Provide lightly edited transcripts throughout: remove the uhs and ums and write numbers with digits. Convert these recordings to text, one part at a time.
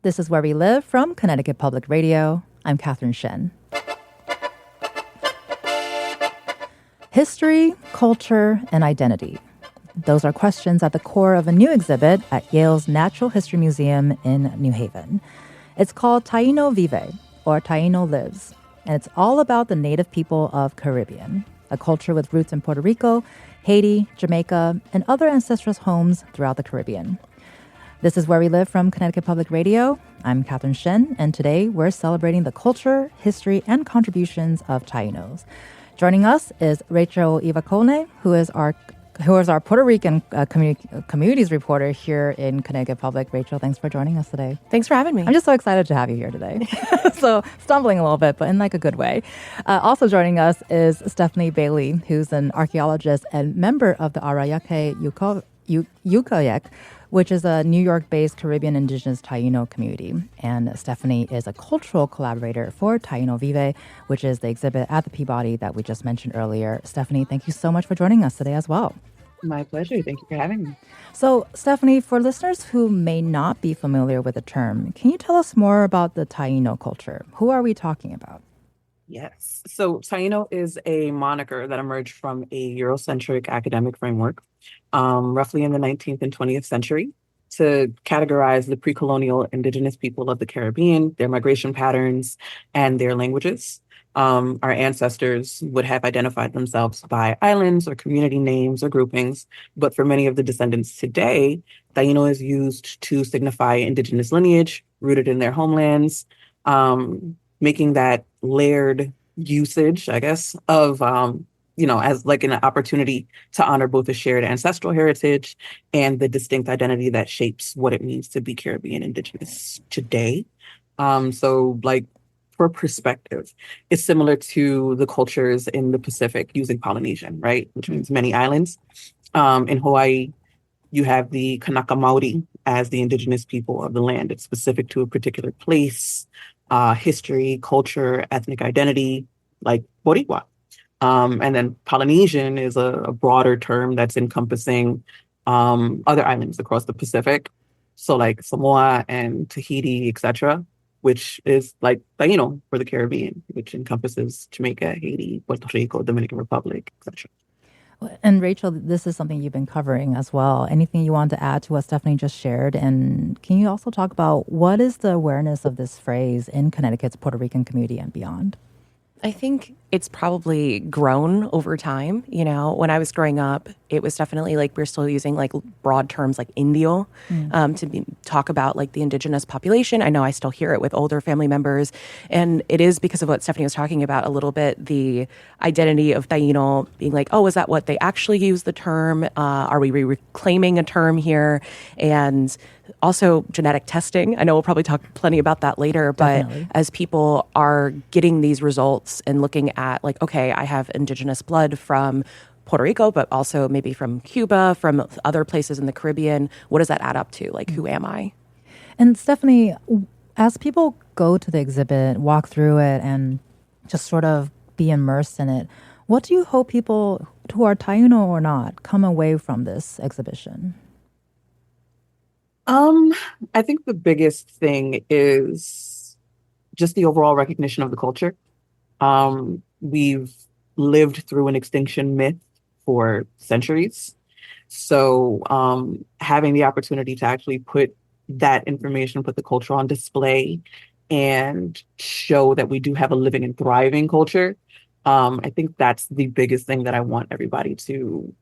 This is Where We Live from Connecticut Public Radio. I'm Catherine Shen. History, culture, and identity. Those are questions at the core of a new exhibit at Yale's Natural History Museum in New Haven. It's called Taíno Vive, or Taíno Lives, and it's all about the native people of Caribbean, a culture with roots in Puerto Rico, Haiti, Jamaica, and other ancestral homes throughout the Caribbean. This is Where We Live from Connecticut Public Radio. I'm Catherine Shen, and today we're celebrating the culture, history, and contributions of Taínos. Joining us is Rachel Ivacone, who is our Puerto Rican communities reporter here in Connecticut Public. Rachel, thanks for joining us today. Thanks for having me. I'm just so excited to have you here today. So stumbling a little bit, but in like a good way. Also joining us is Stephanie Bailey, who's an archaeologist and member of the Arayake Yukayak, which is a New York-based Caribbean indigenous Taíno community. And Stephanie is a cultural collaborator for Taíno Vive, which is the exhibit at the Peabody that we just mentioned earlier. Stephanie, thank you so much for joining us today as well. My pleasure. Thank you for having me. So, Stephanie, for listeners who may not be familiar with the term, can you tell us more about the Taíno culture? Who are we talking about? Yes. So Taíno is a moniker that emerged from a Eurocentric academic framework, roughly in the 19th and 20th century, to categorize the pre-colonial indigenous people of the Caribbean, their migration patterns, and their languages. Our ancestors would have identified themselves by islands or community names or groupings, but for many of the descendants today, Taíno is used to signify indigenous lineage rooted in their homelands, making that layered usage, I guess, of, as like an opportunity to honor both the shared ancestral heritage and the distinct identity that shapes what it means to be Caribbean indigenous today. So like for perspective, it's similar to the cultures in the Pacific using Polynesian, right? Which means many islands. In Hawaii, you have the Kanaka Maori as the indigenous people of the land. It's specific to a particular place, history, culture, ethnic identity, like Boricua. And then Polynesian is a broader term that's encompassing other islands across the Pacific. So like Samoa and Tahiti, etc., which is like Taíno for the Caribbean, which encompasses Jamaica, Haiti, Puerto Rico, Dominican Republic, etc. And Rachel, this is something you've been covering as well. Anything you want to add to what Stephanie just shared? And can you also talk about what is the awareness of this phrase in Connecticut's Puerto Rican community and beyond? I think it's probably grown over time. You know, when I was growing up, it was definitely like we're still using like broad terms like Indio talk about like the indigenous population. I know I still hear it with older family members. And it is because of what Stephanie was talking about a little bit, the identity of Taíno being like, oh, is that what they actually use the term? Are we reclaiming a term here? And also genetic testing. I know we'll probably talk plenty about that later, but definitely. As people are getting these results and looking at like, okay, I have indigenous blood from Puerto Rico, but also maybe from Cuba, from other places in the Caribbean, what does that add up to? Like, who am I? And Stephanie, as people go to the exhibit, walk through it, and just sort of be immersed in it, what do you hope people who are Taíno or not come away from this exhibition? I think the biggest thing is just the overall recognition of the culture. We've lived through an extinction myth for centuries. So having the opportunity to actually put that information, put the culture on display and show that we do have a living and thriving culture, I think that's the biggest thing that I want everybody to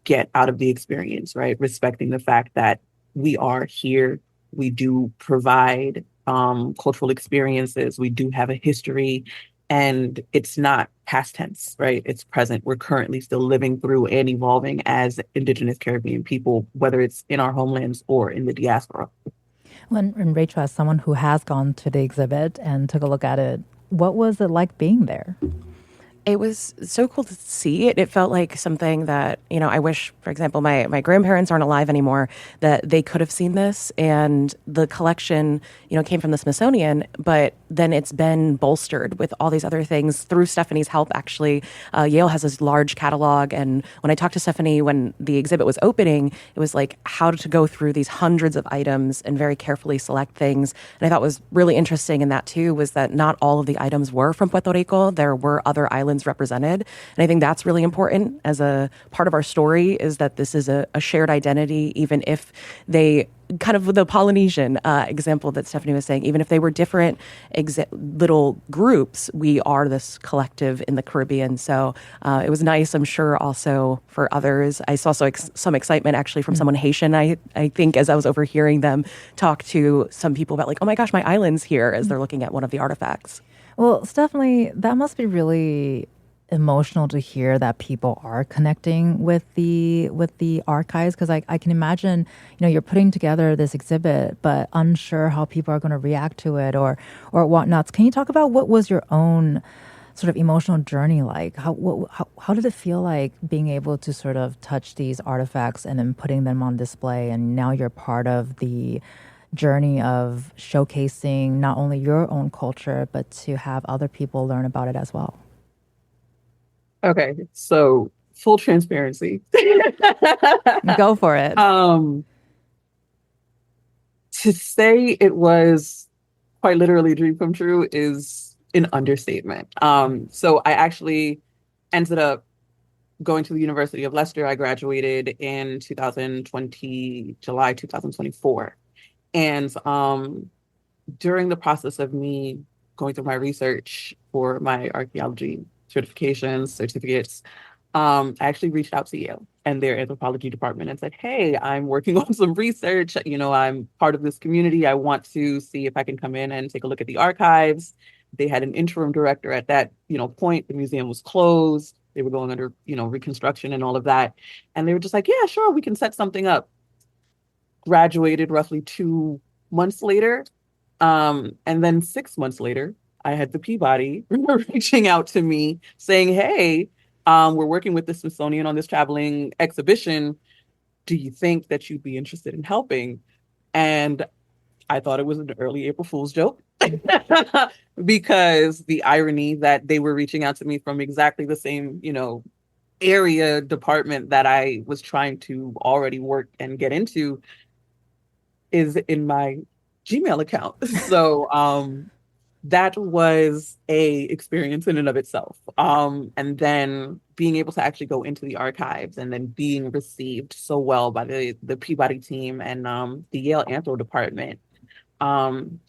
get out of the experience, right? Respecting the fact that we are here. We do provide cultural experiences. We do have a history, and it's not past tense, right? It's present. We're currently still living through and evolving as Indigenous Caribbean people, whether it's in our homelands or in the diaspora. And Rachel, as someone who has gone to the exhibit and took a look at it, what was it like being there? It was so cool to see it. It felt like something that, I wish, for example, my grandparents aren't alive anymore, that they could have seen this. And the collection, came from the Smithsonian, but then it's been bolstered with all these other things through Stephanie's help. Actually, Yale has this large catalog, and when I talked to Stephanie when the exhibit was opening, it was like how to go through these hundreds of items and very carefully select things. And I thought was really interesting in that too was that not all of the items were from Puerto Rico. There were other islands represented, and I think that's really important as a part of our story is that this is a shared identity, even if they kind of the Polynesian example that Stephanie was saying, even if they were different little groups, we are this collective in the Caribbean. So it was nice, I'm sure, also for others. I saw some excitement actually from someone Haitian, I think, as I was overhearing them talk to some people about like, oh my gosh, my island's here as they're looking at one of the artifacts. Well, Stephanie, that must be really emotional to hear that people are connecting with the archives, because I can imagine, you're putting together this exhibit but unsure how people are going to react to it or whatnots. Can you talk about what was your own sort of emotional journey like? How did it feel like being able to sort of touch these artifacts and then putting them on display, and now you're part of the journey of showcasing not only your own culture but to have other people learn about it as well? Okay, so full transparency. Go for it. To say it was quite literally a dream come true is an understatement. So I actually ended up going to the University of Leicester. I graduated in 2020, July 2024. And during the process of me going through my research for my archaeology certificates, I actually reached out to Yale and their anthropology department and said, hey, I'm working on some research. I'm part of this community. I want to see if I can come in and take a look at the archives. They had an interim director at that, point. The museum was closed. They were going under, reconstruction and all of that. And they were just like, yeah, sure, we can set something up. Graduated roughly 2 months later. And then 6 months later, I had the Peabody reaching out to me saying, hey, we're working with the Smithsonian on this traveling exhibition. Do you think that you'd be interested in helping? And I thought it was an early April Fool's joke because the irony that they were reaching out to me from exactly the same, area department that I was trying to already work and get into is in my Gmail account. So that was a experience in and of itself. And then being able to actually go into the archives and then being received so well by the Peabody team and the Yale Anthro department.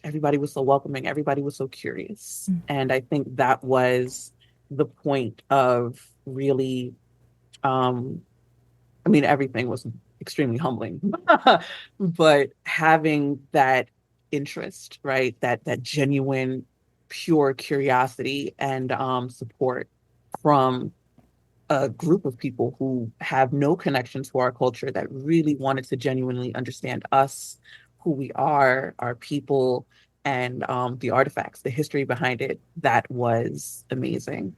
Everybody was so welcoming. Everybody was so curious. And I think that was the point of really, everything was extremely humbling, but having that interest, right? That genuine, pure curiosity and support from a group of people who have no connection to our culture that really wanted to genuinely understand us, who we are, our people, and the artifacts, the history behind it. That was amazing.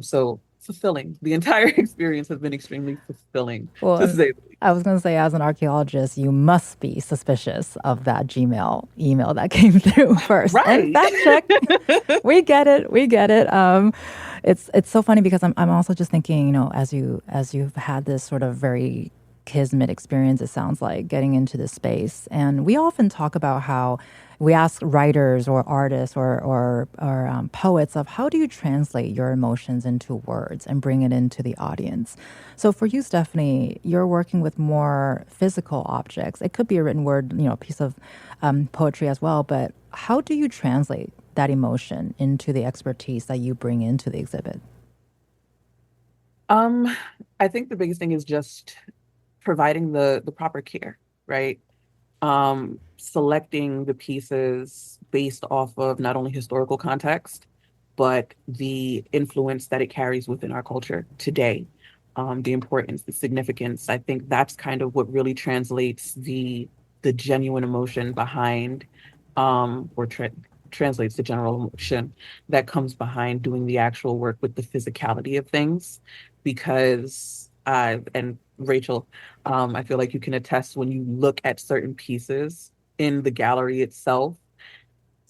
So fulfilling. The entire experience has been extremely fulfilling, Well, to say the least. I was going to say, as an archaeologist, you must be suspicious of that Gmail email that came through first. And Right. fact check. We get it. We get it. It's so funny because I'm also just thinking, as you've had this sort of very kismet experience, it sounds like, getting into this space. And we often talk about how we ask writers or artists or poets of how do you translate your emotions into words and bring it into the audience. So for you, Stephanie, you're working with more physical objects. It could be a written word, a piece of poetry as well. But how do you translate that emotion into the expertise that you bring into the exhibit? I think the biggest thing is just providing the proper care, right? Selecting the pieces based off of not only historical context, but the influence that it carries within our culture today, the importance, the significance. I think that's kind of what really translates the genuine emotion behind, or translates the general emotion that comes behind doing the actual work with the physicality of things. Because and Rachel, I feel like you can attest when you look at certain pieces in the gallery itself,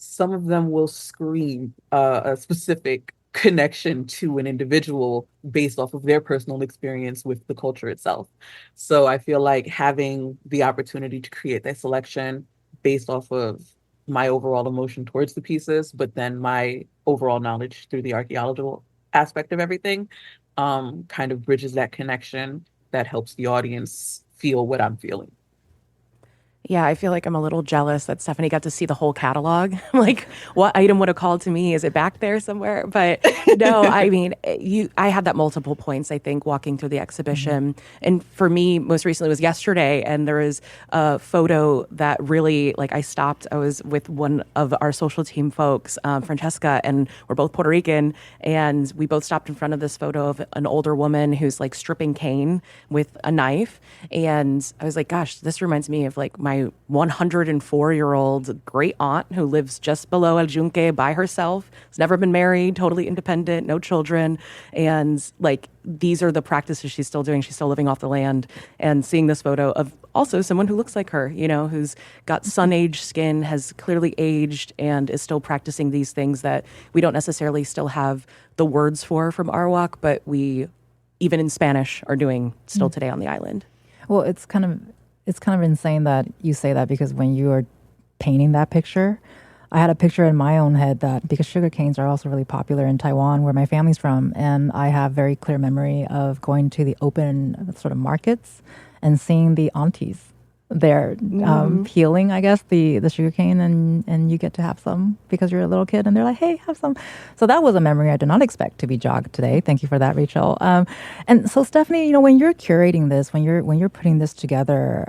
some of them will scream a specific connection to an individual based off of their personal experience with the culture itself. So I feel like having the opportunity to create that selection based off of my overall emotion towards the pieces, but then my overall knowledge through the archaeological aspect of everything, kind of bridges that connection that helps the audience feel what I'm feeling. Yeah, I feel like I'm a little jealous that Stephanie got to see the whole catalog. Like, what item would have called to me? Is it back there somewhere? But no, I mean, I had that multiple points, I think, walking through the Mhm. exhibition. And for me, most recently was yesterday, and there was a photo that really, like, I stopped. I was with one of our social team folks, Francesca, and we're both Puerto Rican. And we both stopped in front of this photo of an older woman who's like stripping cane with a knife. And I was like, gosh, this reminds me of like my 104-year-old great aunt who lives just below El Yunque by herself, has never been married, totally independent, no children. And like, these are the practices she's still doing. She's still living off the land. And seeing this photo of also someone who looks like her, who's got sun aged skin, has clearly aged, and is still practicing these things that we don't necessarily still have the words for from Arawak, but we, even in Spanish, are doing still today on the island. Well, it's kind of insane that you say that because when you are painting that picture, I had a picture in my own head that because sugar canes are also really popular in Taiwan, where my family's from, and I have very clear memory of going to the open sort of markets and seeing the aunties there peeling, I guess, the sugar cane, and you get to have some because you're a little kid, and they're like, "Hey, have some." So that was a memory I did not expect to be jogged today. Thank you for that, Rachel. And so, Stephanie, when you're curating this, when you're putting this together,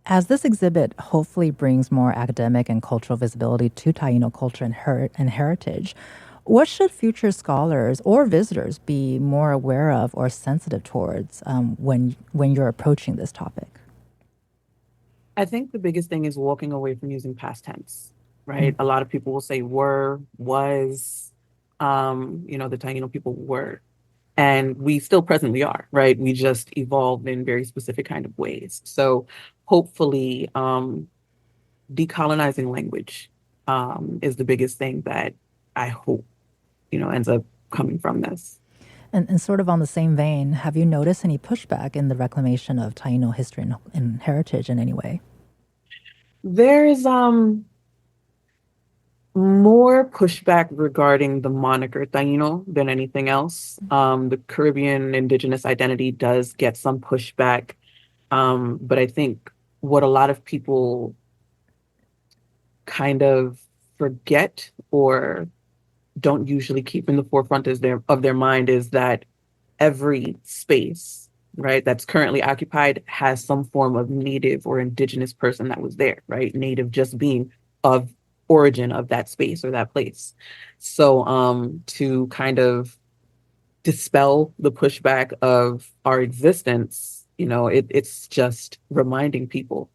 as this exhibit hopefully brings more academic and cultural visibility to Taino culture and heritage, what should future scholars or visitors be more aware of or sensitive towards when you're approaching this topic? I think the biggest thing is walking away from using past tense, right? A lot of people will say were, was, the Taino people were, and we still presently are, right? We just evolved in very specific kind of ways. So hopefully, decolonizing language, is the biggest thing that I hope, ends up coming from this. And sort of on the same vein, have you noticed any pushback in the reclamation of Taino history and heritage in any way? There's more pushback regarding the moniker Taíno than anything else. The Caribbean indigenous identity does get some pushback, but I think what a lot of people kind of forget or don't usually keep in the forefront of their mind is that every space, right, that's currently occupied has some form of native or indigenous person that was there, right? Native just being of origin of that space or that place. So to kind of dispel the pushback of our existence, it's just reminding people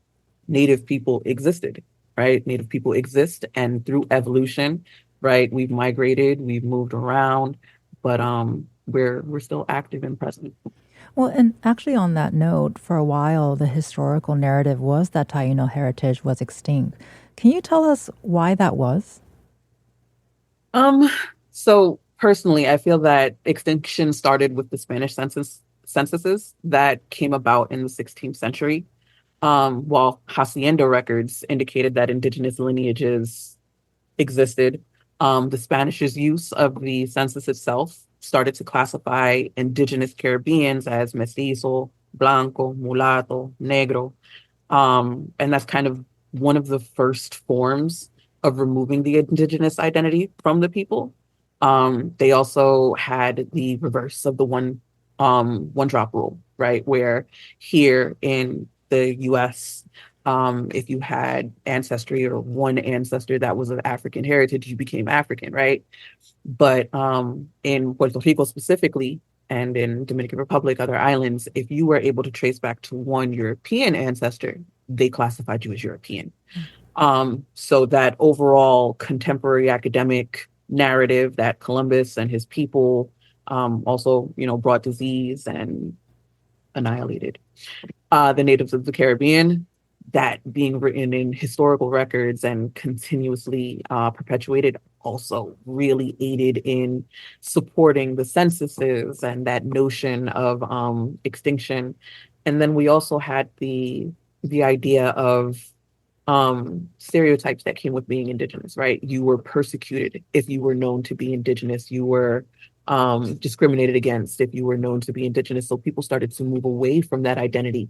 native people existed, right? Native people exist, and through evolution, right, we've migrated, we've moved around, but we're still active and present. Well, and actually, on that note, for a while, the historical narrative was that Taino heritage was extinct. Can you tell us why that was? Um, so personally, I feel that extinction started with the Spanish censuses that came about in the 16th century. While hacienda records indicated that indigenous lineages existed, the Spanish's use of the census itself started to classify indigenous Caribbeans as mestizo, blanco, mulatto, negro, and that's kind of one of the first forms of removing the indigenous identity from the people. They also had the reverse of the one drop rule, right? Where here in the US, if you had ancestry or one ancestor that was of African heritage, you became African, right? But in Puerto Rico specifically, and in Dominican Republic, other islands, if you were able to trace back to one European ancestor, they classified you as European. So that overall contemporary academic narrative that Columbus and his people also, brought disease and annihilated the natives of the Caribbean, that being written in historical records and continuously perpetuated also really aided in supporting the censuses and that notion of extinction. And then we also had the idea of stereotypes that came with being indigenous, right? You were persecuted if you were known to be indigenous. You were discriminated against if you were known to be indigenous. So people started to move away from that identity.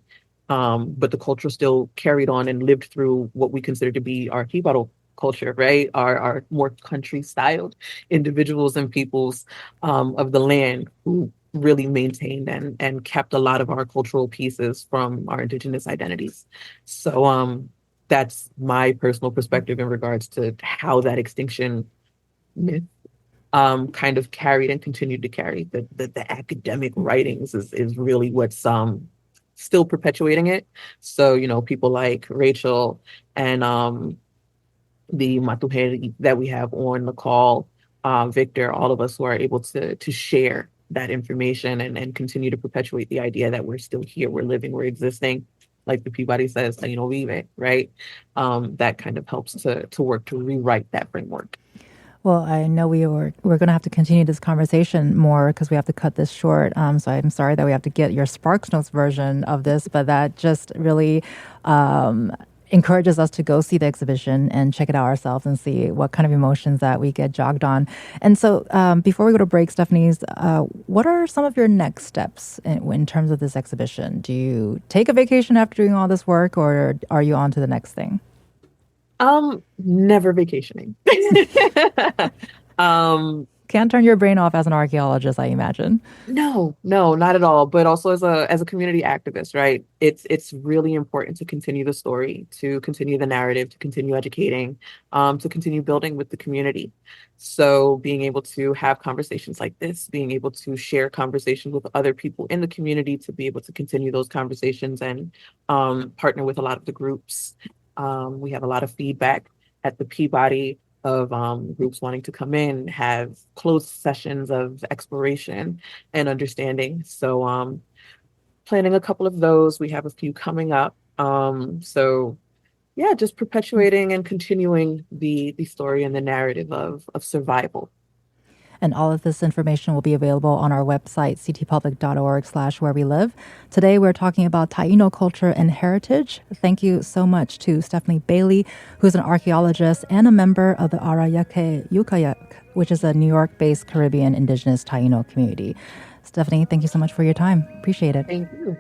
But the culture still carried on and lived through what we consider to be our Hibaro culture, right? Our more country styled individuals and peoples of the land who really maintained and kept a lot of our cultural pieces from our indigenous identities. So that's my personal perspective in regards to how that extinction myth kind of carried and continued to carry. The academic writings is really what's still perpetuating it. So, people like Rachel and the Matuheri that we have on the call, Victor, all of us who are able to share that information and continue to perpetuate the idea that we're still here, we're living, we're existing. Like the Peabody says, Taíno vive, right? That kind of helps to work to rewrite that framework. Well, I know we're going to have to continue this conversation more because we have to cut this short. So I'm sorry that we have to get your Sparks Notes version of this, but that just really encourages us to go see the exhibition and check it out ourselves and see what kind of emotions that we get jogged on. And so before we go to break, Stephanie's, what are some of your next steps in terms of this exhibition? Do you take a vacation after doing all this work, or are you on to the next thing? Never vacationing. Can't turn your brain off as an archaeologist, I imagine. No, not at all. But also as a community activist, right? It's really important to continue the story, to continue the narrative, to continue educating, to continue building with the community. So being able to have conversations like this, being able to share conversations with other people in the community, to be able to continue those conversations and partner with a lot of the groups. We have a lot of feedback at the Peabody of groups wanting to come in, have closed sessions of exploration and understanding. So planning a couple of those. We have a few coming up. So yeah, just perpetuating and continuing the story and the narrative of survival. And all of this information will be available on our website, ctpublic.org/wherewelive. Today, we're talking about Taíno culture and heritage. Thank you so much to Stephanie Bailey, who's an archaeologist and a member of the Arayake Yukayak, which is a New York-based Caribbean indigenous Taíno community. Stephanie, thank you so much for your time. Appreciate it. Thank you.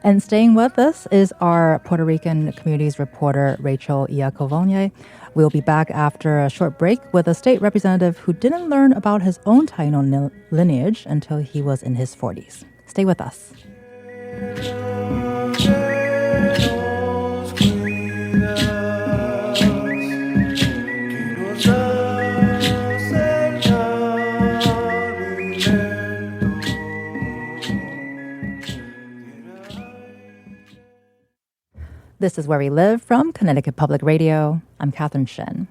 And staying with us is our Puerto Rican communities reporter, Rachel Iacovone. We'll be back after a short break with a state representative who didn't learn about his own Taíno lineage until he was in his 40s. Stay with us. This is Where We Live from Connecticut Public Radio. I'm Catherine Shen.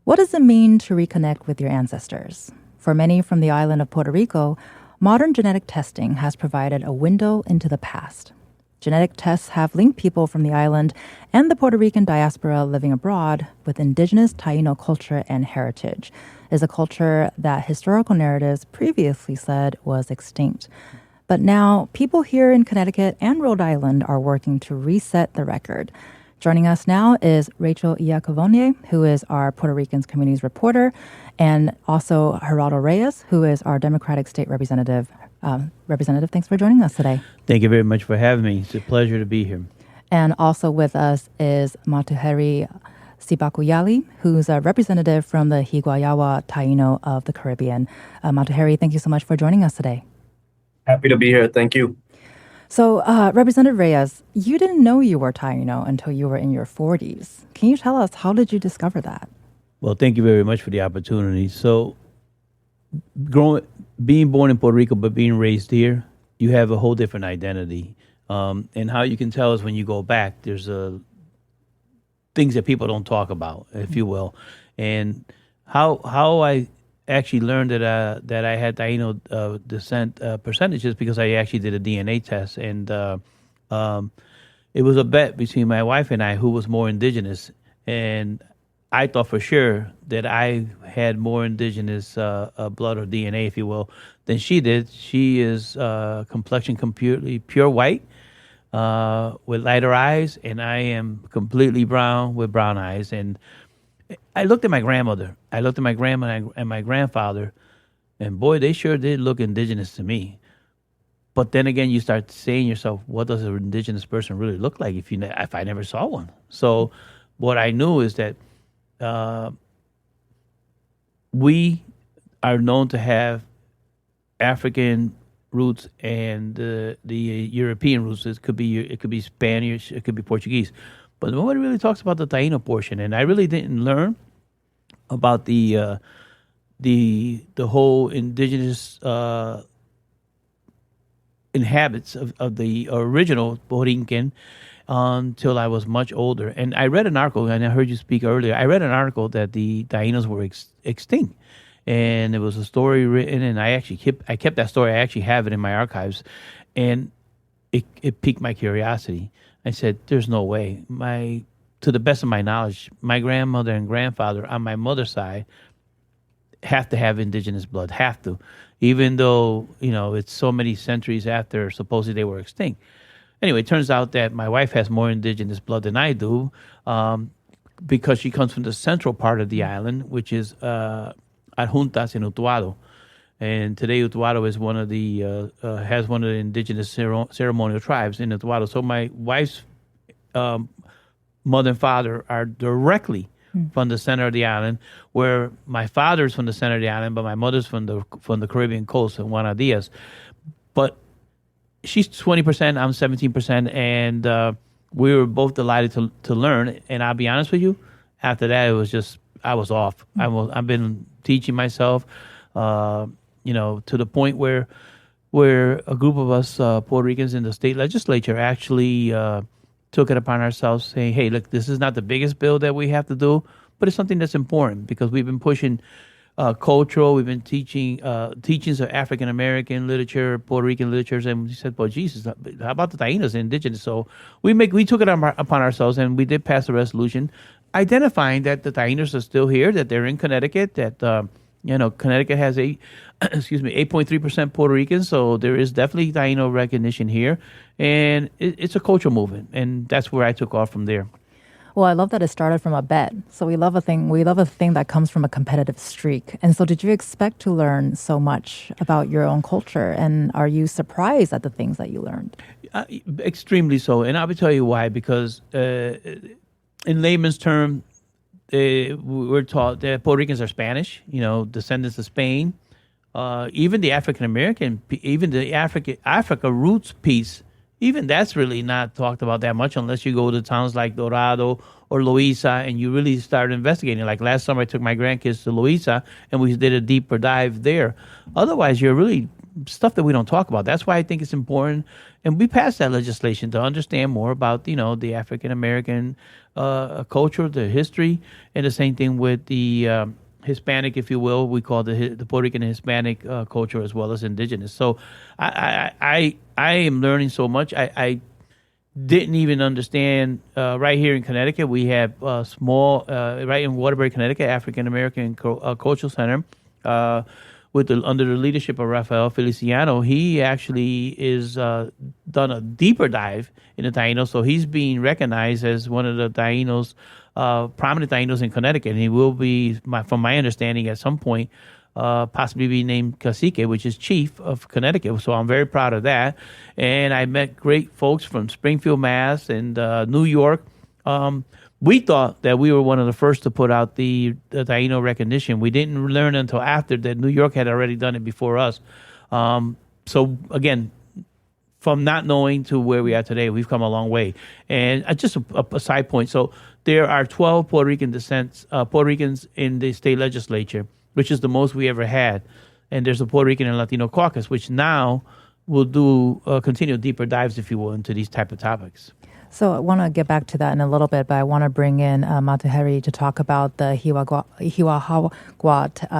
What does it mean to reconnect with your ancestors? For many from the island of Puerto Rico, modern genetic testing has provided a window into the past. Genetic tests have linked people from the island and the Puerto Rican diaspora living abroad with indigenous Taíno culture and heritage. It is a culture that historical narratives previously said was extinct. But now, people here in Connecticut and Rhode Island are working to reset the record. Joining us now is Rachel Iacovone, who is our Puerto Rican's communities reporter, and also Geraldo Reyes, who is our Democratic State Representative. Representative, thanks for joining us today. Thank you very much for having me. It's a pleasure to be here. And also with us is Matuheri Sibakuyali, who's a representative from the Higuayawa Taíno of the Caribbean. Matuheri, thank you so much for joining us today. Happy to be here. Thank you. So, Representative Reyes, you didn't know you were Taíno until you were in your 40s. Can you tell us, how did you discover that? Well, thank you very much for the opportunity. So, being born in Puerto Rico but being raised here, you have a whole different identity. And how you can tell is when you go back, there's things that people don't talk about, if you will. And how I actually learned that I had Taíno descent percentages because I actually did a DNA test, and it was a bet between my wife and I who was more indigenous, and I thought for sure that I had more indigenous blood or DNA, if you will, than she did. She is complexion completely pure white with lighter eyes, and I am completely brown with brown eyes. And I looked at my grandmother, I looked at my grandma and my grandfather, and boy, they sure did look indigenous to me. But then again, you start saying to yourself, what does an indigenous person really look like if I never saw one? So what I knew is that we are known to have African roots and the European roots. It could be Spanish, it could be Portuguese, but nobody really talks about the Taíno portion. And I really didn't learn about the whole indigenous inhabits of the original Borinquen until I was much older. And I read an article, and I heard you speak earlier. I read an article that the Taínos were extinct, and it was a story written, and I kept that story. I actually have it in my archives, and it piqued my curiosity. I said, "There's no way." To the best of my knowledge, my grandmother and grandfather on my mother's side have to have indigenous blood, have to, even though it's so many centuries after supposedly they were extinct. Anyway, it turns out that my wife has more indigenous blood than I do, because she comes from the central part of the island, which is Adjuntas in Utuado. And today Utuado is one of the has one of the indigenous ceremonial tribes in Utuado. So my wife's mother and father are directly from the center of the island, where my father's from the center of the island, but my mother's from the Caribbean coast in Juana Diaz. But she's 20%, I'm 17%, and we were both delighted to learn. And I'll be honest with you, after that, it was just, I was off. I've been teaching myself, to the point where a group of us Puerto Ricans in the state legislature actually took it upon ourselves, saying, hey, look, this is not the biggest bill that we have to do, but it's something that's important, because we've been pushing cultural, we've been teaching teachings of African American literature, Puerto Rican literatures, and we said, well, Jesus, how about the Taínos, the indigenous? So we took it upon ourselves, and we did pass a resolution identifying that the Taínos are still here, that they're in Connecticut, that Connecticut has 8.3% Puerto Ricans, so there is definitely Taíno recognition here, and it's a cultural movement, and that's where I took off from there. Well, I love that it started from a bet. So we love a thing that comes from a competitive streak. And so did you expect to learn so much about your own culture? And are you surprised at the things that you learned? Extremely so. And I will tell you why. Because in layman's term, we're taught that Puerto Ricans are Spanish, descendants of Spain. Even the African American, even the Africa roots piece, even that's really not talked about that much unless you go to towns like Dorado or Loíza and you really start investigating. Like last summer, I took my grandkids to Loíza and we did a deeper dive there. Otherwise, you're really stuff that we don't talk about. That's why I think it's important. And we passed that legislation to understand more about, the African American culture, the history, and the same thing with the Hispanic, if you will. We call the Puerto Rican and Hispanic culture as well as indigenous. So I am learning so much. I didn't even understand. Right here in Connecticut, we have small, right in Waterbury, Connecticut, African American Cultural Center, under the leadership of Rafael Feliciano. He actually is done a deeper dive in the Taínos, so he's being recognized as one of the Taínos, prominent Taínos in Connecticut. And he will be, from my understanding, at some point, possibly be named Cacique, which is chief of Connecticut. So I'm very proud of that. And I met great folks from Springfield, Mass. and New York. We thought that we were one of the first to put out the Taíno recognition. We didn't learn until after that New York had already done it before us. So again, from not knowing to where we are today, we've come a long way. And just a side point. So there are 12 Puerto Ricans in the state legislature, which is the most we ever had. And there's a Puerto Rican and Latino caucus, which now will do continue deeper dives, if you will, into these type of topics. So I want to get back to that in a little bit, but I want to bring in Mataheri to talk about the Hiwahagwa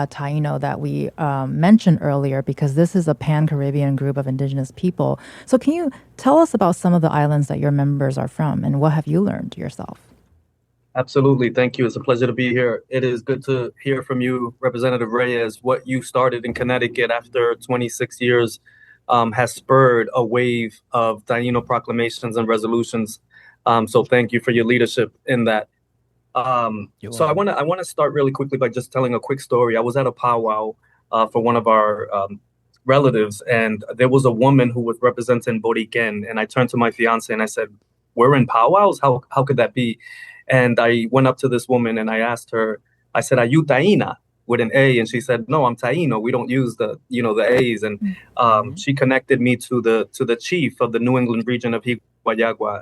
Taíno that we mentioned earlier, because this is a pan-Caribbean group of indigenous people. So can you tell us about some of the islands that your members are from, and what have you learned yourself? Absolutely. Thank you. It's a pleasure to be here. It is good to hear from you, Representative Reyes. What you started in Connecticut after 26 years has spurred a wave of Taíno proclamations and resolutions. So thank you for your leadership in that. You're So welcome. I want to start really quickly by just telling a quick story. I was at a powwow for one of our relatives, and there was a woman who was representing Boriquen, and I turned to my fiance and I said, "We're in powwows? How could that be?" And I went up to this woman and I asked her, I said, "Are you Taína?" with an A, and she said, "No, I'm Taíno. We don't use the A's." And she connected me to the chief of the New England region of Hiwayagua,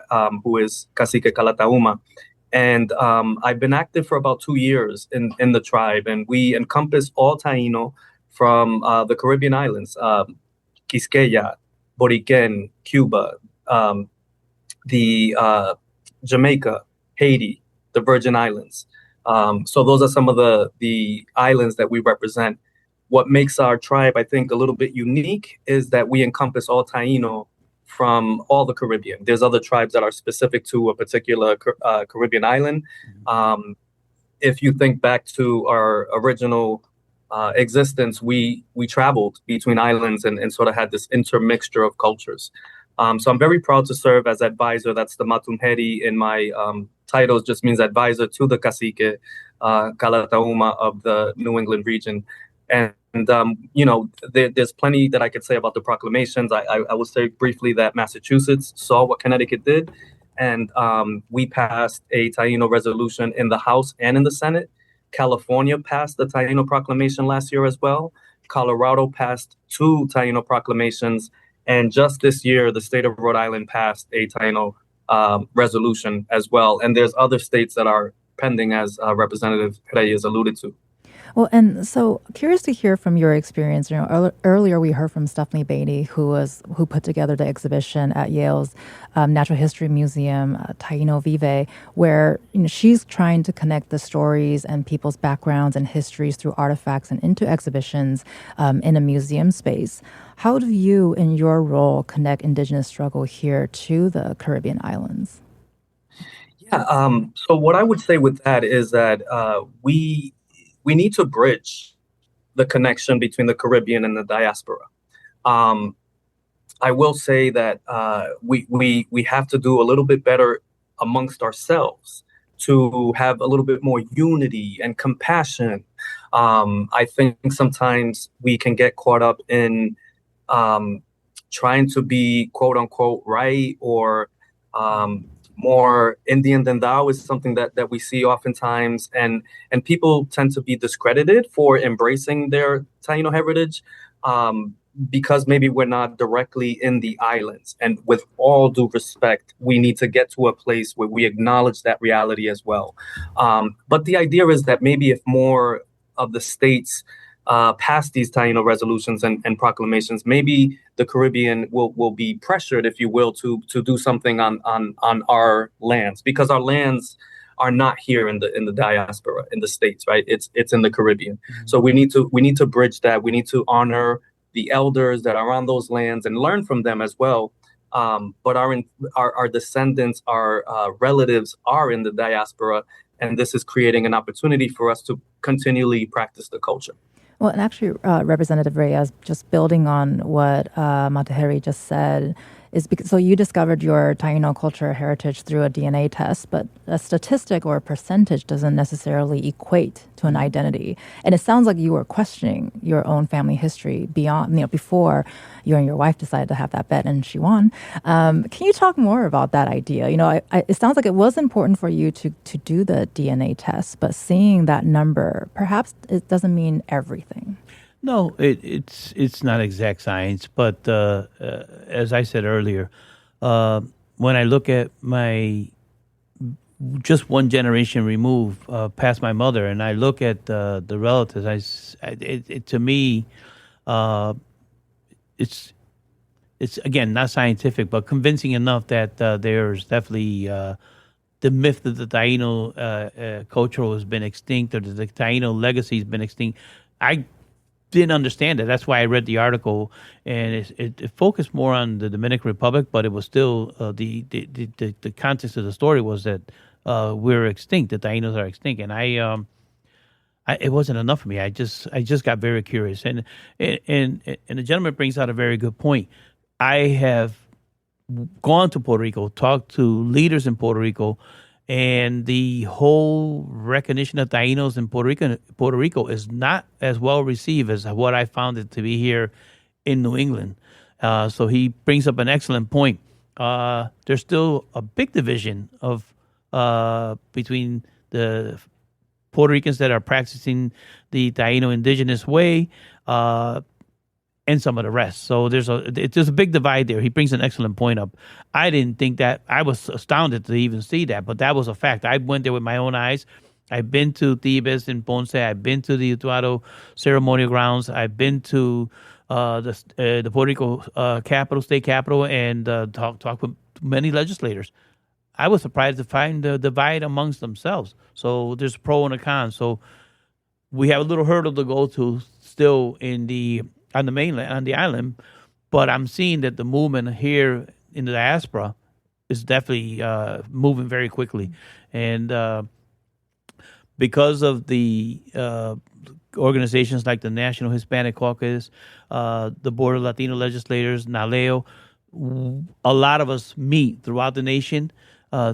who is Cacique Calatauma. And I've been active for about 2 years in the tribe, and we encompass all Taíno from the Caribbean islands, Quisqueya, Boriquen, Cuba, the Jamaica, Haiti, the Virgin Islands. So those are some of the islands that we represent. What makes our tribe, I think, a little bit unique is that we encompass all Taíno from all the Caribbean. There's other tribes that are specific to a particular Caribbean island. If you think back to our original existence, we traveled between islands and sort of had this intermixture of cultures. So I'm very proud to serve as advisor. That's the Matumheri in my titles, just means advisor to the Cacique Calatauma of the New England region. And there's plenty that I could say about the proclamations. I will say briefly that Massachusetts saw what Connecticut did, and we passed a Taíno resolution in the House and in the Senate. California passed the Taíno proclamation last year as well. Colorado passed 2 Taíno proclamations. And just this year, the state of Rhode Island passed a Taíno resolution as well. And there's other states that are pending, as Representative Reyes alluded to. Well, and so curious to hear from your experience. Earlier we heard from Stephanie Beatty, who put together the exhibition at Yale's Natural History Museum, Taíno Vive, where she's trying to connect the stories and people's backgrounds and histories through artifacts and into exhibitions in a museum space. How do you, in your role, connect Indigenous struggle here to the Caribbean islands? Yeah. So what I would say with that is that we need to bridge the connection between the Caribbean and the diaspora. I will say that we have to do a little bit better amongst ourselves to have a little bit more unity and compassion. I think sometimes we can get caught up in trying to be quote unquote right, or more Indian than thou is something that we see oftentimes, and people tend to be discredited for embracing their Taíno heritage because maybe we're not directly in the islands. And with all due respect, we need to get to a place where we acknowledge that reality as well. But the idea is that maybe if more of the states pass these Taíno resolutions and proclamations, maybe the Caribbean will be pressured, if you will, to do something on our lands, because our lands are not here in the diaspora in the states, right? It's in the Caribbean. Mm-hmm. So we need to bridge that. We need to honor the elders that are on those lands and learn from them as well. But our descendants, our relatives are in the diaspora, and this is creating an opportunity for us to continually practice the culture. Well, and actually, Representative Reyes, just building on what Mataheri just said, so you discovered your Taíno culture heritage through a DNA test, but a statistic or a percentage doesn't necessarily equate to an identity. And it sounds like you were questioning your own family history before you and your wife decided to have that bet, and she won. Can you talk more about that idea? It sounds like it was important for you to do the DNA test, but seeing that number, perhaps it doesn't mean everything. No, it's not exact science, but as I said earlier, when I look at my just one generation removed past my mother, and I look at the relatives, to me, it's it's again not scientific, but convincing enough that there's definitely the myth that the Taíno culture has been extinct or that the Taíno legacy has been extinct. I didn't understand it. That's why I read the article, and it focused more on the Dominican Republic, but it was still the context of the story was that we're extinct. The Taínos are extinct, and it wasn't enough for me. I just got very curious, and the gentleman brings out a very good point. I have gone to Puerto Rico, talked to leaders in Puerto Rico, and the whole recognition of Taínos in Puerto Rico is not as well received as what I found it to be here in New England. So he brings up an excellent point. There's still a big division of between the Puerto Ricans that are practicing the Taíno indigenous way and some of the rest. So there's a big divide there. He brings an excellent point up. I didn't think that. I was astounded to even see that, but that was a fact. I went there with my own eyes. I've been to Thebes in Ponce. I've been to the Utuado ceremonial grounds. I've been to the Puerto Rico state capital, and talked with many legislators. I was surprised to find the divide amongst themselves. So there's a pro and a con. So we have a little hurdle to go to still on the mainland, on the island, but I'm seeing that the movement here in the diaspora is definitely moving very quickly. And because of the organizations like the National Hispanic Caucus, the Board of Latino Legislators, NALEO, a lot of us meet throughout the nation,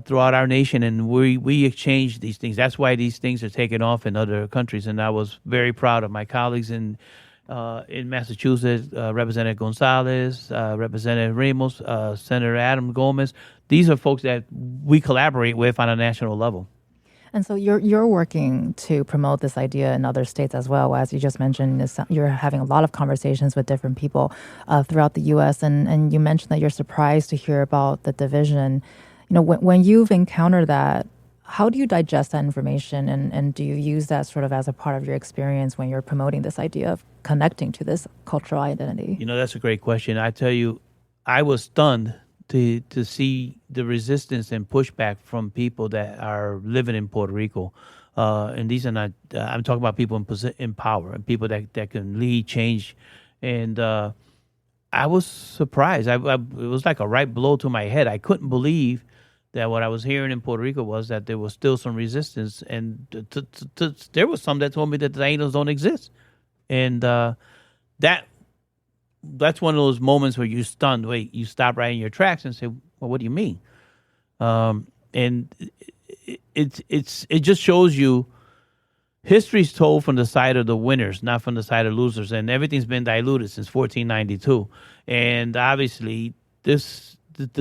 throughout our nation, and we exchange these things. That's why these things are taking off in other countries, and I was very proud of my colleagues in Massachusetts, Representative Gonzalez, Representative Ramos, Senator Adam Gomez. These are folks that we collaborate with on a national level. And so you're working to promote this idea in other states as well. As you just mentioned, you're having a lot of conversations with different people throughout the U.S. And you mentioned that you're surprised to hear about the division. When you've encountered that, how do you digest that information, and do you use that sort of as a part of your experience when you're promoting this idea of connecting to this cultural identity? That's a great question. I tell you, I was stunned to see the resistance and pushback from people that are living in Puerto Rico. And these are not, I'm talking about people in power and people that can lead change. And I was surprised. It was like a right blow to my head. I couldn't believe that what I was hearing in Puerto Rico was that there was still some resistance, and there was some that told me that the Taínos don't exist, and that's one of those moments where you're stunned. Wait, you stop right in your tracks and say, "Well, what do you mean?" And it just shows you history's told from the side of the winners, not from the side of losers, and everything's been diluted since 1492, and obviously the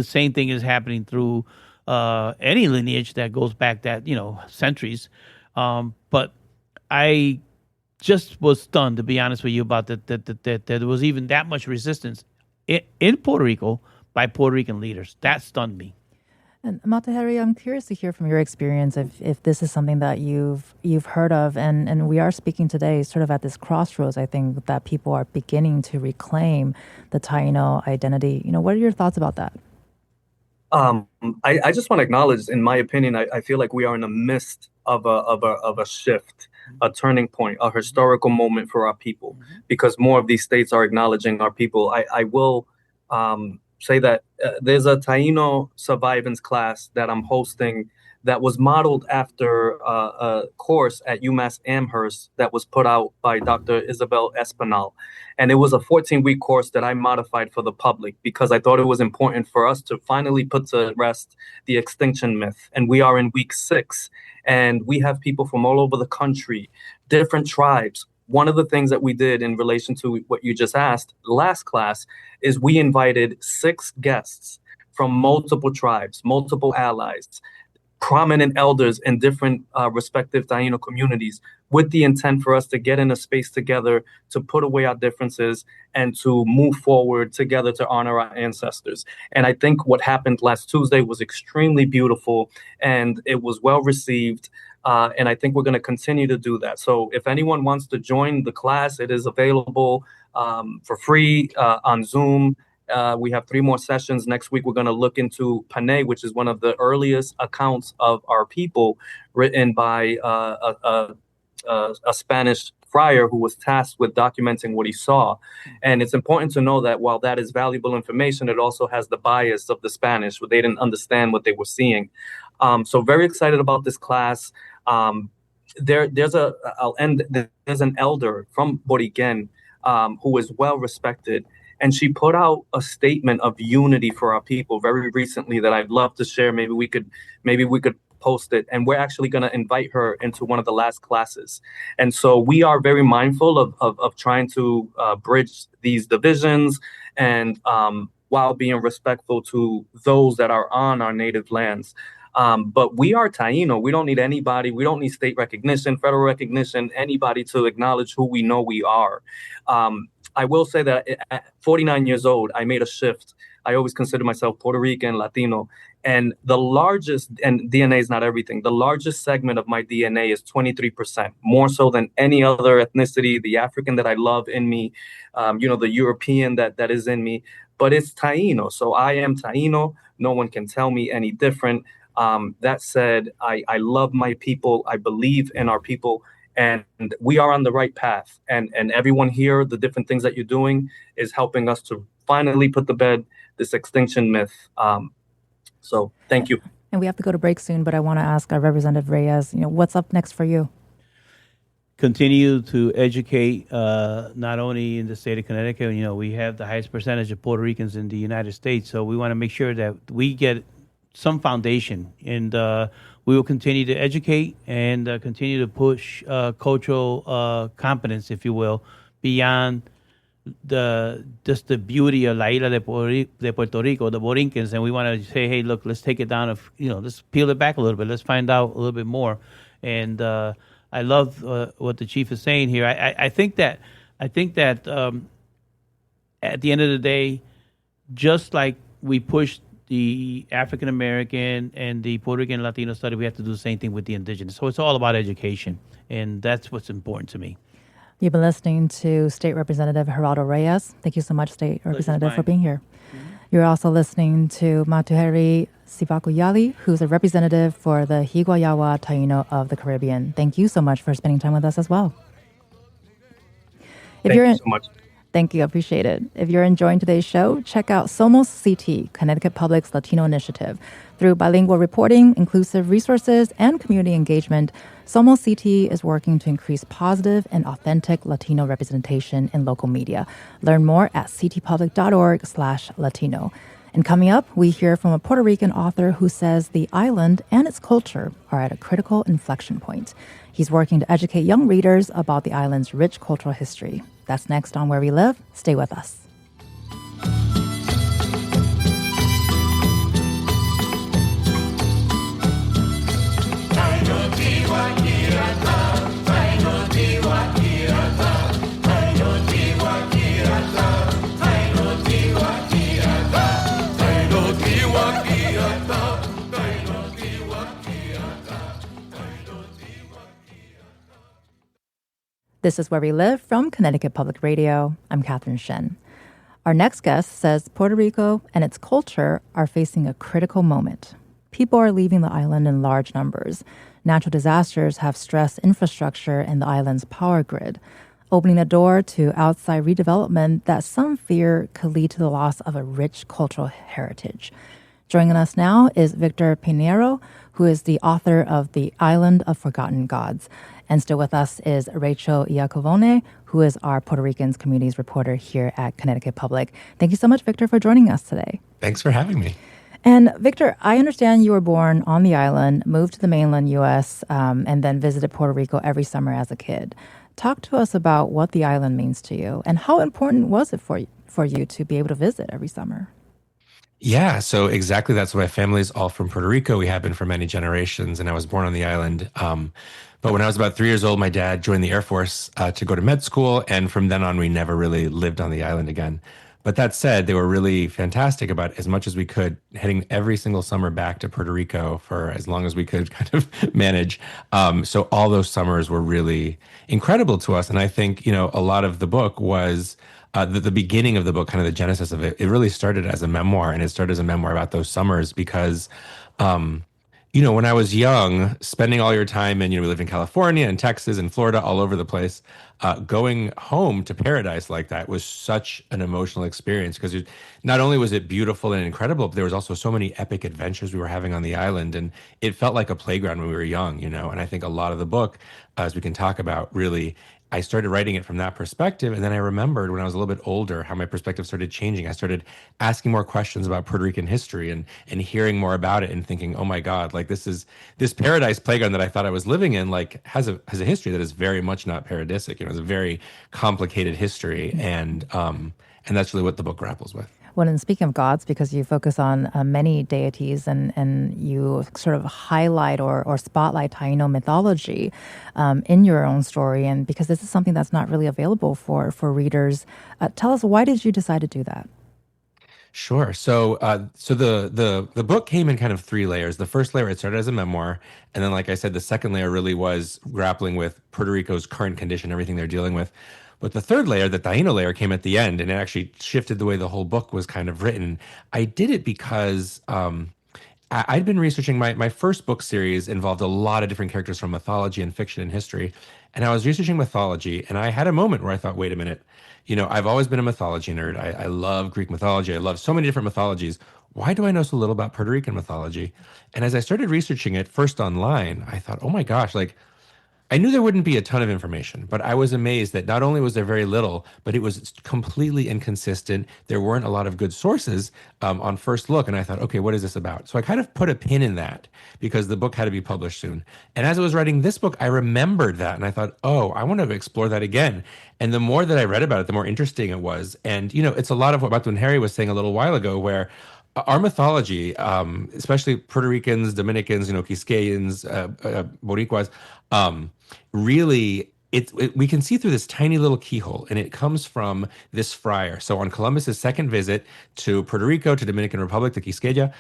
same thing is happening through any lineage that goes back centuries. But I just was stunned, to be honest with you, about that there was even that much resistance in Puerto Rico by Puerto Rican leaders. That stunned me. And Matahari, I'm curious to hear from your experience if this is something that you've heard of, and we are speaking today sort of at this crossroads. I think that people are beginning to reclaim the Taíno identity. What are your thoughts about that? I just want to acknowledge, in my opinion, I feel like we are in the midst of a shift, a turning point, a historical moment for our people, because more of these states are acknowledging our people. I will say that there's a Taíno survivance class that I'm hosting that was modeled after a course at UMass Amherst that was put out by Dr. Isabel Espinal. And it was a 14-week course that I modified for the public because I thought it was important for us to finally put to rest the extinction myth. And we are in week 6, and we have people from all over the country, different tribes. One of the things that we did in relation to what you just asked, last class, is we invited 6 guests from multiple tribes, multiple allies, prominent elders in different respective Taíno communities, with the intent for us to get in a space together, to put away our differences and to move forward together to honor our ancestors. And I think what happened last Tuesday was extremely beautiful, and it was well received. And I think we're going to continue to do that. So if anyone wants to join the class, it is available for free on Zoom. We have 3 more sessions. Next week, we're going to look into Panay, which is one of the earliest accounts of our people, written by a Spanish friar who was tasked with documenting what he saw. And it's important to know that while that is valuable information, it also has the bias of the Spanish, where they didn't understand what they were seeing. So very excited about this class. There's an elder from Boriquen who is well respected, and she put out a statement of unity for our people very recently that I'd love to share. Maybe we could post it, and we're actually going to invite her into one of the last classes. And so we are very mindful of trying to bridge these divisions, and while being respectful to those that are on our native lands. But we are Taíno. We don't need anybody. We don't need state recognition, federal recognition, anybody to acknowledge who we know we are. I will say that at 49 years old, I made a shift. I always consider myself Puerto Rican, Latino. And the largest, and DNA is not everything, the largest segment of my DNA is 23%, more so than any other ethnicity, the African that I love in me, the European that is in me. But it's Taíno. So I am Taíno. No one can tell me any different. That said, I love my people. I believe in our people. And we are on the right path. And everyone here, the different things that you're doing is helping us to finally put to bed this extinction myth. So thank you. And we have to go to break soon, but I want to ask our Representative Reyes, what's up next for you? Continue to educate, not only in the state of Connecticut. We have the highest percentage of Puerto Ricans in the United States. So we want to make sure that we get some foundation, and we will continue to educate and continue to push cultural competence, if you will, beyond just the beauty of La Isla de Puerto Rico, the Borincans. And we want to say, hey, look, let's take it down. Let's peel it back a little bit. Let's find out a little bit more. And I love what the chief is saying here. I think that at the end of the day, just like we pushed the African American and the Puerto Rican Latino study, we have to do the same thing with the indigenous. So it's all about education, and that's what's important to me. You've been listening to State Representative Geraldo Reyes. Thank you so much, State Representative, for being here. Mm-hmm. You're also listening to Matuheri Sivakuyali, who's a representative for the Higuayawa Taíno of the Caribbean. Thank you so much for spending time with us as well. Thank you so much. Thank you. Appreciate it. If you're enjoying today's show, check out Somos CT, Connecticut Public's Latino initiative. Through bilingual reporting, inclusive resources, and community engagement, Somos CT is working to increase positive and authentic Latino representation in local media. Learn more at ctpublic.org/Latino. And coming up, we hear from a Puerto Rican author who says the island and its culture are at a critical inflection point. He's working to educate young readers about the island's rich cultural history. That's next on Where We Live. Stay with us. This is Where We Live from Connecticut Public Radio. I'm Catherine Shen. Our next guest says Puerto Rico and its culture are facing a critical moment. People are leaving the island in large numbers. Natural disasters have stressed infrastructure and the island's power grid, opening a door to outside redevelopment that some fear could lead to the loss of a rich cultural heritage. Joining us now is Victor Pinheiro, who is the author of The Island of Forgotten Gods. And still with us is Rachel Iacovone, who is our Puerto Ricans Communities reporter here at Connecticut Public. Thank you so much, Victor, for joining us today. Thanks for having me. And Victor, I understand you were born on the island, moved to the mainland U.S., and then visited Puerto Rico every summer as a kid. Talk to us about what the island means to you, and how important was it for you to be able to visit every summer? Yeah, so exactly that's what my family's all from Puerto Rico. We have been for many generations, and I was born on the island. But when I was about 3 years old, my dad joined the Air Force to go to med school, and from then on, we never really lived on the island again. But that said, they were really fantastic about as much as we could, heading every single summer back to Puerto Rico for as long as we could kind of manage. So all those summers were really incredible to us. And I think, a lot of the book was the beginning of the book, kind of the genesis of it, it really started as a memoir, and it started as a memoir about those summers because, um, when I was young, spending all your time in, we lived in California and Texas and Florida, all over the place, going home to paradise like that was such an emotional experience because not only was it beautiful and incredible, but there was also so many epic adventures we were having on the island. And it felt like a playground when we were young, and I think a lot of the book, as we can talk about, really I started writing it from that perspective. And then I remembered when I was a little bit older how my perspective started changing. I started asking more questions about Puerto Rican history and hearing more about it and thinking, oh my God, like this paradise playground that I thought I was living in, like has a history that is very much not paradisic. It's a very complicated history. And that's really what the book grapples with. Well, and speaking of gods, because you focus on many deities and you sort of highlight or spotlight Taíno mythology in your own story, and because this is something that's not really available for readers, tell us, why did you decide to do that? Sure. So, the book came in kind of three layers. The first layer, it started as a memoir, and then, like I said, the second layer really was grappling with Puerto Rico's current condition, everything they're dealing with. But the third layer, the Taíno layer, came at the end, and it actually shifted the way the whole book was kind of written. I did it because I'd been researching my first book series involved a lot of different characters from mythology and fiction and history. And I was researching mythology, and I had a moment where I thought, wait a minute, I've always been a mythology nerd. I love Greek mythology. I love so many different mythologies. Why do I know so little about Puerto Rican mythology? And as I started researching it first online, I thought, oh my gosh, like I knew there wouldn't be a ton of information, but I was amazed that not only was there very little, but it was completely inconsistent. There weren't a lot of good sources on first look. And I thought, okay, what is this about? So I kind of put a pin in that because the book had to be published soon. And as I was writing this book, I remembered that. And I thought, oh, I want to explore that again. And the more that I read about it, the more interesting it was. And, it's a lot of what Matun Harry was saying a little while ago, where our mythology, especially Puerto Ricans, Dominicans, Quisqueyans, Boricuas, really, we can see through this tiny little keyhole, and it comes from this friar. So on Columbus's second visit to Puerto Rico, to Dominican Republic, to Quisqueya,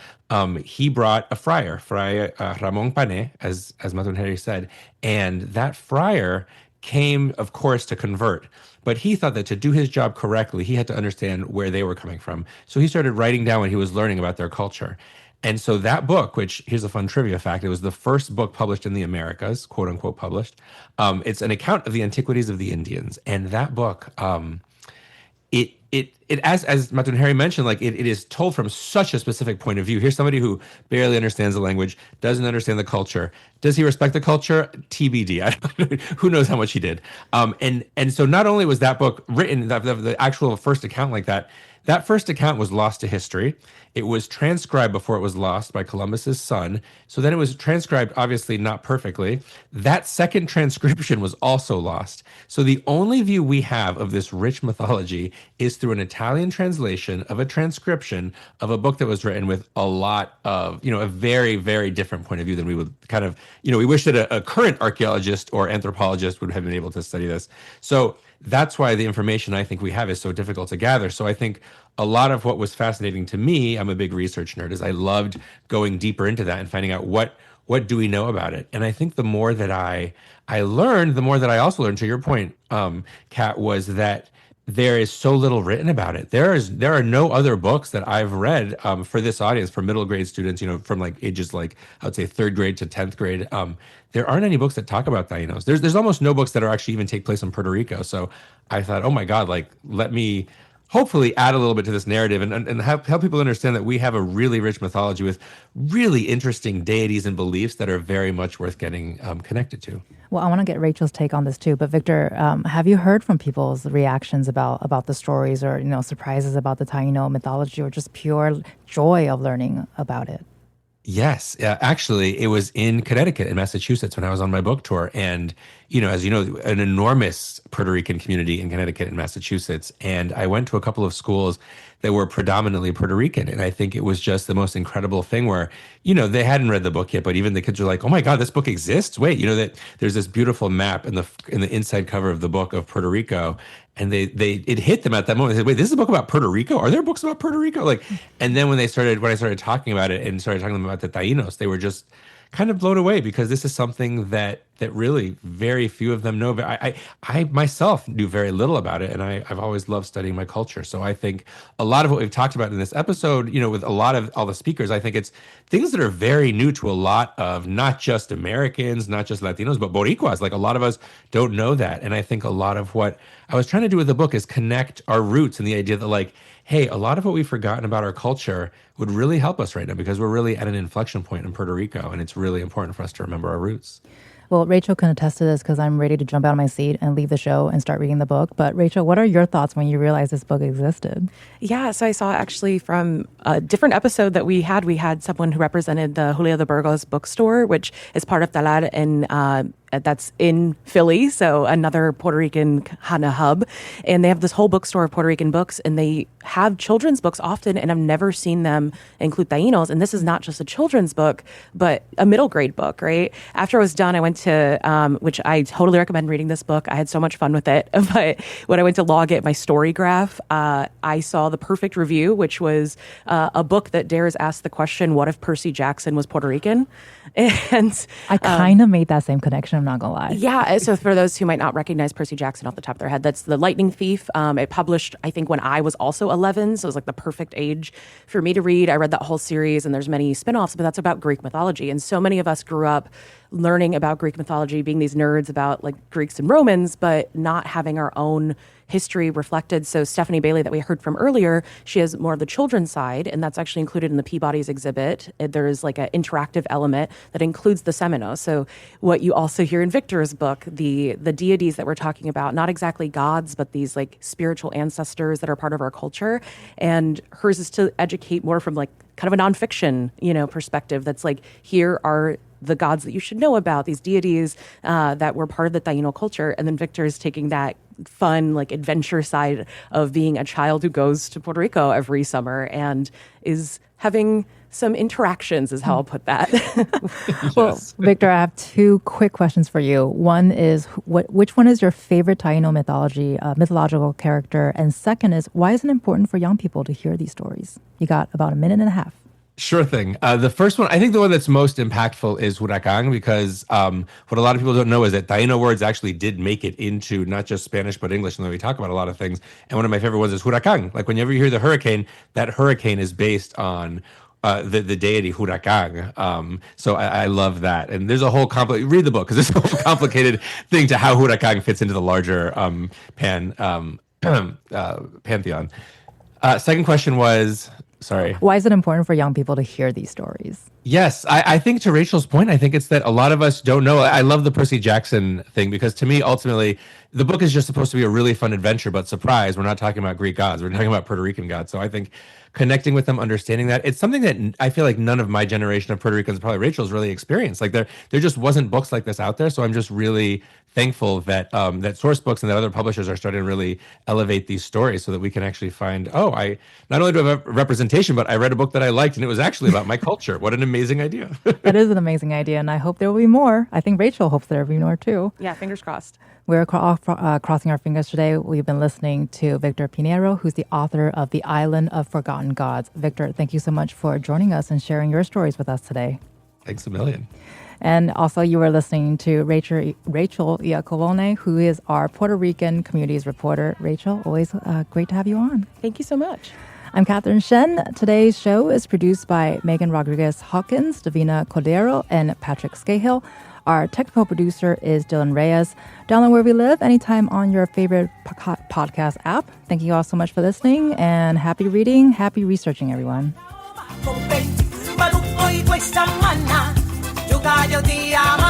he brought a friar, Fray Ramon Pane, as Matun Harry said, and that friar came, of course, to convert. But he thought that to do his job correctly, he had to understand where they were coming from. So he started writing down what he was learning about their culture. And so that book, which here's a fun trivia fact, it was the first book published in the Americas, quote unquote published. It's an account of the antiquities of the Indians. And that book, as Matun Harry mentioned, like it is told from such a specific point of view. Here's somebody who barely understands the language, doesn't understand the culture. Does he respect the culture? TBD. Who knows how much he did. And so not only was that book written, the actual first account like that, that first account was lost to history. It was transcribed before it was lost by Columbus's son. So then it was transcribed, obviously not perfectly. That second transcription was also lost. So the only view we have of this rich mythology is through an Italian translation of a transcription of a book that was written with a lot of, a very, very different point of view than we would kind of, we wish that a current archaeologist or anthropologist would have been able to study this. So that's why the information I think we have is so difficult to gather. So I think a lot of what was fascinating to me, I'm a big research nerd, is I loved going deeper into that and finding out what do we know about it. And I think the more that I learned, the more that I also learned, to your point, Kat, was that there is so little written about it. There are no other books that I've read for this audience, for middle grade students, from like ages like I would say 3rd grade to 10th grade. There aren't any books that talk about Taínos. There's almost no books that are actually even take place in Puerto Rico. So I thought, oh my God, like let me hopefully add a little bit to this narrative and help people understand that we have a really rich mythology with really interesting deities and beliefs that are very much worth getting connected to. Well, I want to get Rachel's take on this too. But Victor, have you heard from people's reactions about the stories, or surprises about the Taíno mythology, or just pure joy of learning about it? Yes, actually, it was in Connecticut and Massachusetts when I was on my book tour, and as you know, an enormous Puerto Rican community in Connecticut and Massachusetts, and I went to a couple of schools that were predominantly Puerto Rican, and I think it was just the most incredible thing where they hadn't read the book yet, but even the kids were like, "Oh my God, this book exists! Wait, that there's this beautiful map in the inside cover of the book of Puerto Rico." And it hit them at that moment. They said, "Wait, this is a book about Puerto Rico? Are there books about Puerto Rico?" And then when I started talking about it and started talking to them about the Taínos, they were just kind of blown away because this is something that really very few of them know. I myself knew very little about it, and I've always loved studying my culture. So I think a lot of what we've talked about in this episode, with a lot of all the speakers, I think it's things that are very new to a lot of not just Americans, not just Latinos, but Boricuas. Like a lot of us don't know that. And I think a lot of what I was trying to do with the book is connect our roots and the idea that like, hey, a lot of what we've forgotten about our culture would really help us right now because we're really at an inflection point in Puerto Rico, and it's really important for us to remember our roots. Well, Rachel can attest to this because I'm ready to jump out of my seat and leave the show and start reading the book. But Rachel, what are your thoughts when you realized this book existed? Yeah, so I saw actually from a different episode that we had someone who represented the Julio de Burgos bookstore, which is part of Talar, and that's in Philly, so another Puerto Rican kind of hub. And they have this whole bookstore of Puerto Rican books, and they have children's books often, and I've never seen them include Taínos. And this is not just a children's book, but a middle grade book, right? After I was done, I went to, which I totally recommend reading this book. I had so much fun with it. But when I went to log it, my story graph, I saw the perfect review, which was a book that dares ask the question, what if Percy Jackson was Puerto Rican? And I kind of made that same connection, I'm not gonna lie. Yeah, so for those who might not recognize Percy Jackson off the top of their head, that's The Lightning Thief. It published, I think, when I was also 11, so it was like the perfect age for me to read. I read that whole series, and there's many spin-offs, but that's about Greek mythology. And so many of us grew up learning about Greek mythology, being these nerds about like Greeks and Romans, but not having our own history reflected. So Stephanie Bailey that we heard from earlier, she has more of the children's side, and that's actually included in the Peabody's exhibit. There is like an interactive element that includes the Seminoles. So what you also hear in Victor's book, the deities that we're talking about, not exactly gods, but these like spiritual ancestors that are part of our culture. And hers is to educate more from like kind of a nonfiction, perspective that's like, here are the gods that you should know about, these deities that were part of the Taíno culture. And then Victor is taking that fun, like adventure side of being a child who goes to Puerto Rico every summer and is having some interactions, is how I'll put that. Well, Victor, I have two quick questions for you. One is, which one is your favorite Taíno mythological character? And second is, why is it important for young people to hear these stories? You got about a minute and a half. Sure thing. The first one, I think the one that's most impactful is huracán, because what a lot of people don't know is that Taíno words actually did make it into not just Spanish, but English, and then we talk about a lot of things. And one of my favorite ones is huracán. Like whenever you hear the hurricane, that hurricane is based on the deity huracán. So I love that. And there's a whole read the book, because there's a whole complicated thing to how huracán fits into the larger pantheon. Second question was... Sorry. Why is it important for young people to hear these stories? Yes, I think to Rachel's point, I think it's that a lot of us don't know. I love the Percy Jackson thing because to me, ultimately, the book is just supposed to be a really fun adventure, but surprise, we're not talking about Greek gods. We're talking about Puerto Rican gods. So I think connecting with them, understanding that, it's something that I feel like none of my generation of Puerto Ricans, probably Rachel's, really experienced. Like there just wasn't books like this out there. So I'm just really thankful that that source books and that other publishers are starting to really elevate these stories so that we can actually find, I not only do I have representation, but I read a book that I liked and it was actually about my culture. What an amazing idea. That is an amazing idea, and I hope there will be more. I think Rachel hopes there will be more too. Yeah, fingers crossed. We're crossing our fingers today. We've been listening to Victor Pinheiro, who's the author of The Island of Forgotten Gods. Victor, thank you so much for joining us and sharing your stories with us today. Thanks a million. And also you were listening to Rachel Iacobone, who is our Puerto Rican communities reporter. Rachel, always great to have you on. Thank you so much. I'm Catherine Shen. Today's show is produced by Megan Rodriguez-Hawkins, Davina Cordero, and Patrick Scahill. Our technical producer is Dylan Reyes. Download Where We Live anytime on your favorite podcast app. Thank you all so much for listening, and happy reading, happy researching, everyone. Yo gallo te ama